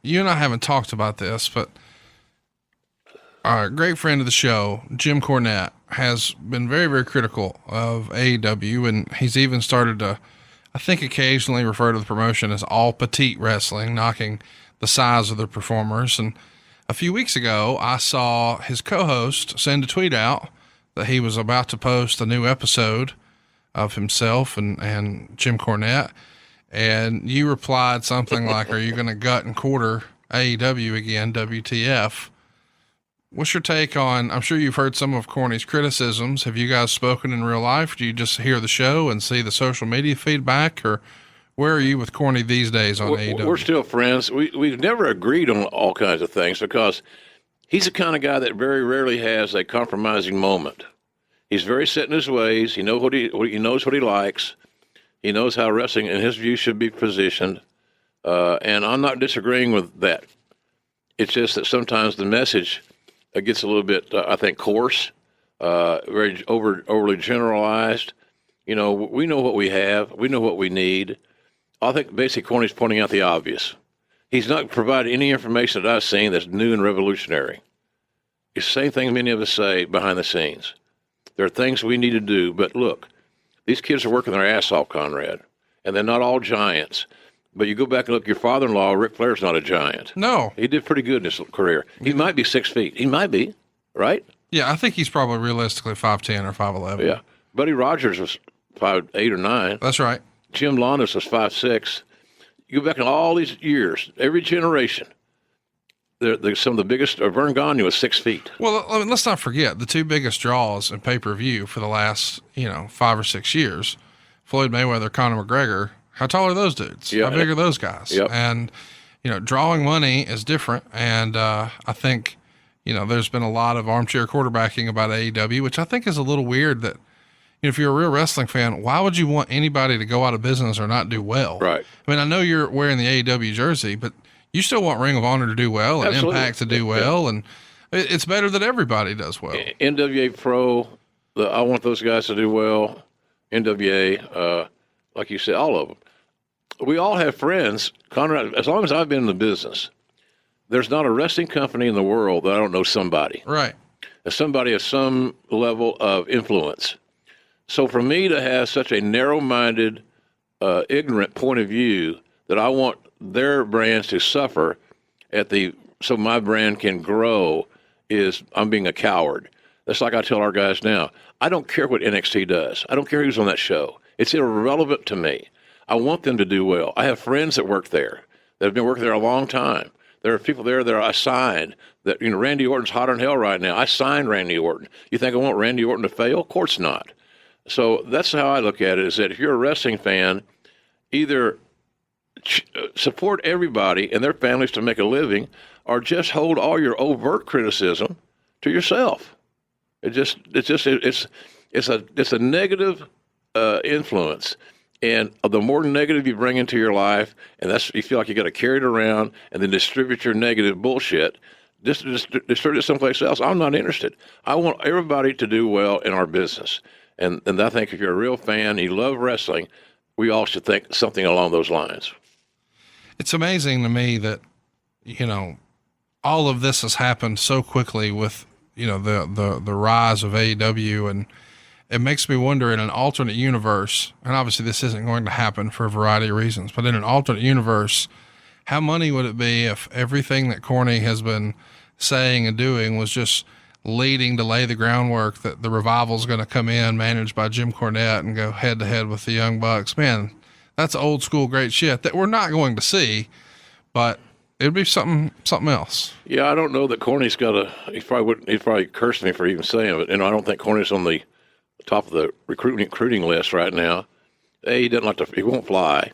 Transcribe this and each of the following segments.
you and I haven't talked about this, but our great friend of the show, Jim Cornette, has been very, very critical of AEW, and he's even started to, I think, occasionally refer to the promotion as all petite wrestling, knocking the size of the performers. And a few weeks ago, I saw his co-host send a tweet out that he was about to post a new episode of himself and Jim Cornette. And you replied something like, are you going to gut and quarter AEW again, WTF? What's your take on, I'm sure you've heard some of Corny's criticisms. Have you guys spoken in real life? Do you just hear the show and see the social media feedback, or where are you with Corny these days on AEW? We're still friends. We've never agreed on all kinds of things because he's the kind of guy that very rarely has a compromising moment. He's very set in his ways. He knows he knows what he likes. He knows how wrestling, in his view, should be positioned. And I'm not disagreeing with that. It's just that sometimes the message gets a little bit, I think, coarse, very overly generalized. You know, we know what we have. We know what we need. I think basically Corny's pointing out the obvious. He's not provided any information that I've seen that's new and revolutionary. It's the same thing many of us say behind the scenes. There are things we need to do, but look, these kids are working their ass off, Conrad, and they're not all giants. But you go back and look, your father-in-law, Ric Flair's not a giant. No. He did pretty good in his career. He might be 6 feet. He might be, right? Yeah, I think he's probably realistically 5'10" or 5'11". Yeah. Buddy Rogers was 5'8" or 9. That's right. Jim Londos was 5'6". You go back in all these years, every generation, some of the biggest, Vern Gagne was 6 feet. Well, I mean, let's not forget the two biggest draws in pay-per-view for the last, 5 or 6 years, Floyd Mayweather, Conor McGregor. How tall are those dudes? Yeah. How big are those guys? Yep. And, drawing money is different. And I think, there's been a lot of armchair quarterbacking about AEW, which I think is a little weird that, if you're a real wrestling fan, why would you want anybody to go out of business or not do well? Right. I mean, I know you're wearing the AEW jersey, but you still want Ring of Honor to do well and Absolutely. Impact to do well. And it's better that everybody does well. NWA Pro, I want those guys to do well. NWA, like you said, all of them. We all have friends, Conrad, as long as I've been in the business, there's not a wrestling company in the world that I don't know somebody. Right. Somebody of some level of influence. So for me to have such a narrow-minded, ignorant point of view that I want their brands to suffer so my brand can grow I'm being a coward. That's like I tell our guys now. I don't care what NXT does. I don't care who's on that show. It's irrelevant to me. I want them to do well. I have friends that work there that have been working there a long time. There are people there that I signed that, Randy Orton's hotter than hell right now. I signed Randy Orton. You think I want Randy Orton to fail? Of course not. So that's how I look at it, is that if you're a wrestling fan, either support everybody and their families to make a living, or just hold all your overt criticism to yourself. It's a negative influence. And the more negative you bring into your life, and you feel like you got to carry it around and then distribute your negative bullshit, just distribute it someplace else. I'm not interested. I want everybody to do well in our business. And I think if you're a real fan, you love wrestling, we all should think something along those lines. It's amazing to me that, all of this has happened so quickly with, the rise of AEW, and it makes me wonder, in an alternate universe, and obviously this isn't going to happen for a variety of reasons, but in an alternate universe, how money would it be if everything that Corny has been saying and doing was just leading to lay the groundwork that the Revival's going to come in, managed by Jim Cornette, and go head to head with the Young Bucks? Man, that's old school great shit that we're not going to see, but it'd be something else. Yeah, I don't know that Corny's he'd probably curse me for even saying it. I don't think Corny's on the top of the recruiting list right now. He doesn't he won't fly.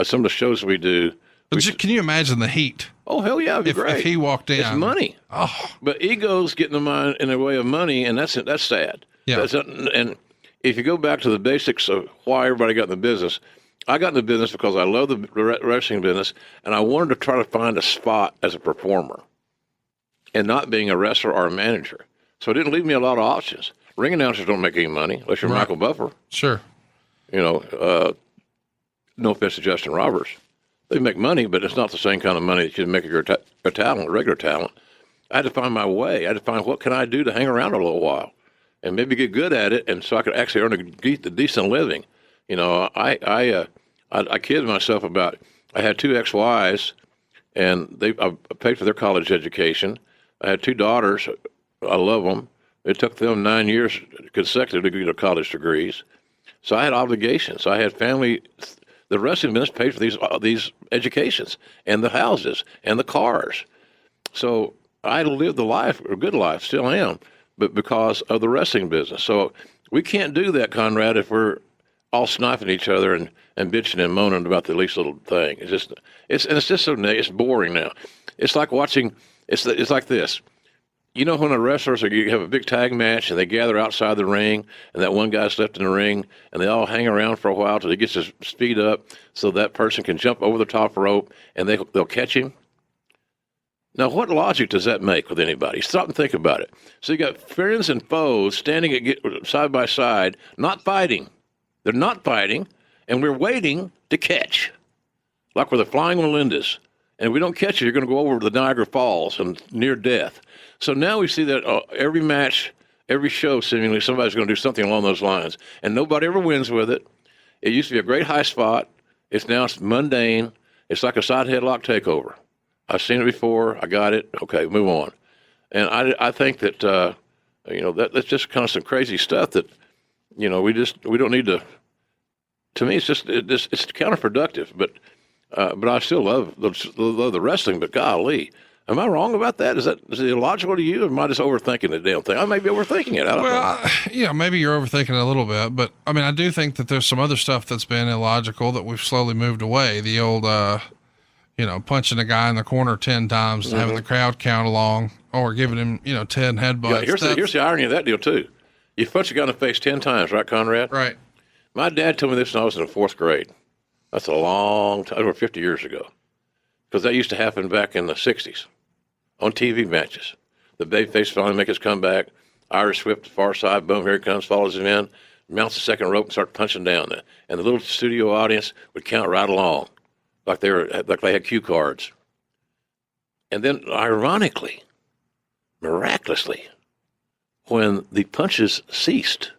Some of the shows we do. Can you imagine the heat? Oh, hell yeah, it'd be great. If he walked in. It's money. Oh. But egos get in the way of money, and that's sad. Yeah. And if you go back to the basics of why everybody got in the business, I got in the business because I love the wrestling business, and I wanted to try to find a spot as a performer and not being a wrestler or a manager. So it didn't leave me a lot of options. Ring announcers don't make any money unless you're right. Michael Buffer. Sure. No offense to Justin Roberts. They make money, but it's not the same kind of money that you make your talent, regular talent. I had to find my way. I had to find what can I do to hang around a little while, and maybe get good at it, and so I could actually earn a decent living. You know, I kid myself about. I had 2 ex-wives, and I paid for their college education. I had 2 daughters. I love them. It took them 9 years consecutively to get college degrees. So I had obligations. I had family. The wrestling business paid for these educations and the houses and the cars. So I lived the life, a good life, still am, but because of the wrestling business. So we can't do that, Conrad, if we're all sniping each other and bitching and moaning about the least little thing. It's just so it's boring now. It's like watching. It's like this. You know, when the wrestlers you have a big tag match and they gather outside the ring, and that one guy's left in the ring, and they all hang around for a while till he gets his speed up, so that person can jump over the top rope and they'll catch him. Now, what logic does that make with anybody? Stop and think about it. So you got friends and foes standing side by side, not fighting. They're not fighting, and we're waiting to catch, like we're the Flying Melindas. And if we don't catch you, you're going to go over to the Niagara Falls and near death. So now we see that every match, every show, seemingly somebody's going to do something along those lines, and nobody ever wins with it. It used to be a great high spot. It's now mundane. It's like a side headlock takeover. I've seen it before. I got it. Okay, move on. And I think that that's just kind of some crazy stuff that we don't need to. To me, it's counterproductive. But I still love the wrestling. But golly, am I wrong about that? Is it illogical to you, or am I just overthinking the damn thing? I may be overthinking it. I don't know. Yeah, maybe you're overthinking it a little bit. But I mean, I do think that there's some other stuff that's been illogical that we've slowly moved away. The old, punching a guy in the corner 10 times and having the crowd count along, or giving him, 10 headbutts. Yeah, here's the irony of that deal too. You punch a guy in the face 10 times, right, Conrad? Right. My dad told me this when I was in the 4th grade. That's a long time, over 50 years ago. Because that used to happen back in the 60s on TV matches. The babyface finally makes his comeback. Irish whip to the far side, boom, here he comes, follows him in, mounts the second rope and starts punching down there. And the little studio audience would count right along, like they had cue cards. And then, ironically, miraculously, when the punches ceased,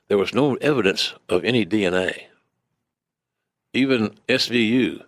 there was no evidence of any DNA. Even SVU,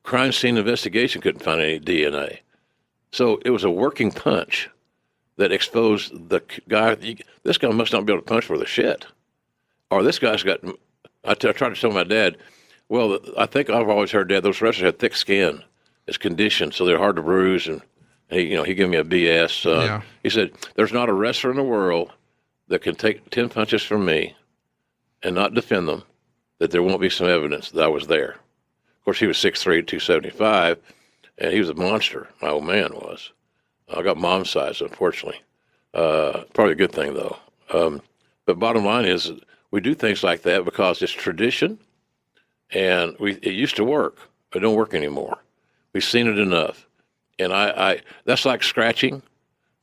crime scene investigation, couldn't find any DNA. So it was a working punch that exposed the guy. This guy must not be able to punch worth a shit. Or this guy's got, I tried to tell my dad, well, I think I've always heard, Dad, those wrestlers had thick skin. It's conditioned, so they're hard to bruise. And he gave me a BS. Yeah. He said, there's not a wrestler in the world that can take 10 punches from me and not defend them, that there won't be some evidence that I was there. Of course, he was 6'3", 275, and he was a monster. My old man was. I got mom size, unfortunately. Probably a good thing, though. But bottom line is, we do things like that because it's tradition, and it used to work, but it don't work anymore. We've seen it enough. And I that's like scratching.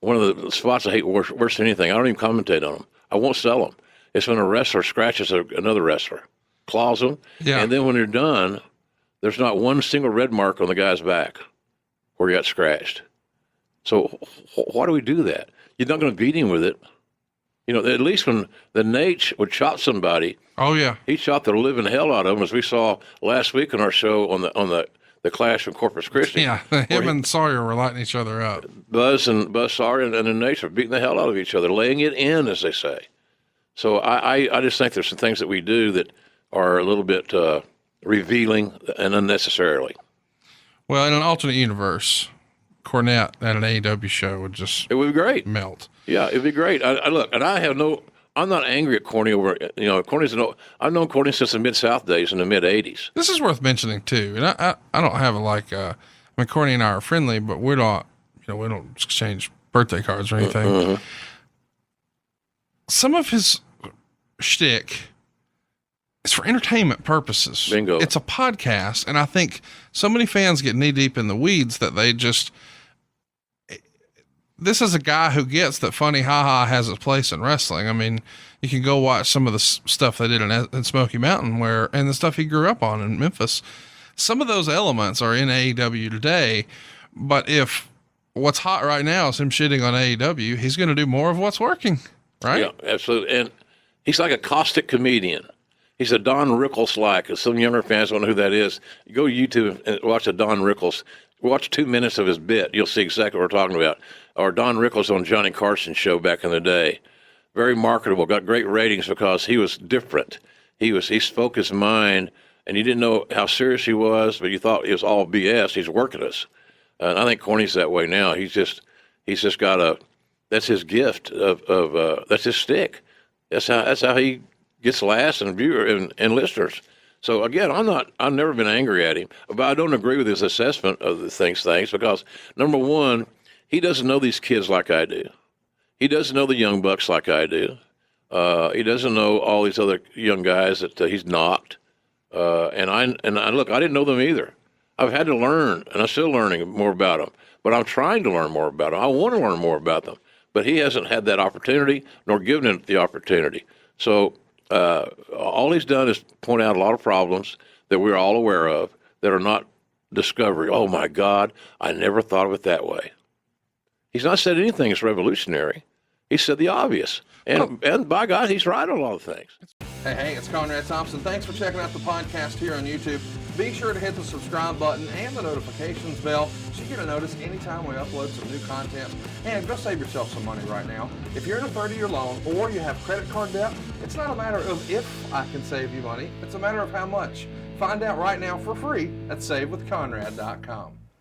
One of the spots I hate worse than anything. I don't even commentate on them. I won't sell them. It's when a wrestler scratches another wrestler, claws them, and then when they're done, there's not one single red mark on the guy's back where he got scratched. So why do we do that? You're not going to beat him with it. At least when the Nate would chop somebody, he chopped the living hell out of him, as we saw last week on our show on the Clash from Corpus Christi. Yeah, him and Sawyer were lighting each other up. Buzz Sawyer and Nate are beating the hell out of each other, laying it in, as they say. So I just think there's some things that we do that are a little bit revealing and unnecessarily. Well, in an alternate universe, Cornette at an AEW show would be great. Melt. Yeah, it'd be great. Look, and I'm not angry at Corny over, I've known Corny since the Mid-South days in the mid-'80s. This is worth mentioning too. And I don't have Corny and I are friendly, but we don't exchange birthday cards or anything. Mm-hmm. Some of his shtick is for entertainment purposes. Bingo. It's a podcast. And I think so many fans get knee deep in the weeds that this is a guy who gets that funny ha-ha has its place in wrestling. I mean, you can go watch some of the stuff they did in Smoky Mountain and the stuff he grew up on in Memphis. some of those elements are in AEW today, but if what's hot right now is him shitting on AEW, he's going to do more of what's working, right? Yeah, absolutely. And he's like a caustic comedian. He's a Don Rickles-like. If some younger fans don't know who that is, you go to YouTube and watch a Don Rickles. Watch 2 minutes of his bit. You'll see exactly what we're talking about. Or Don Rickles on Johnny Carson's show back in the day. Very marketable. Got great ratings because he was different. He spoke his mind, and you didn't know how serious he was, but you thought it was all BS. He's working us. And I think Corny's that way now. He's just got that's his gift that's his stick. That's how he gets laughs and viewers and listeners. So again, I've never been angry at him, but I don't agree with his assessment of the things because number one, he doesn't know these kids like I do. He doesn't know the young bucks like I do. He doesn't know all these other young guys that he's knocked. And I look, I didn't know them either. I've had to learn, and I'm still learning more about them. But I'm trying to learn more about them. I want to learn more about them. But he hasn't had that opportunity, nor given it the opportunity. So all he's done is point out a lot of problems that we're all aware of that are not discovery. Oh, my God, I never thought of it that way. He's not said anything that's revolutionary. He said the obvious. And by God, he's right on a lot of things. Hey, it's Conrad Thompson. Thanks for checking out the podcast here on YouTube. Be sure to hit the subscribe button and the notifications bell so you get a notice anytime we upload some new content. And go save yourself some money right now. If you're in a 30-year loan or you have credit card debt, it's not a matter of if I can save you money. It's a matter of how much. Find out right now for free at SaveWithConrad.com.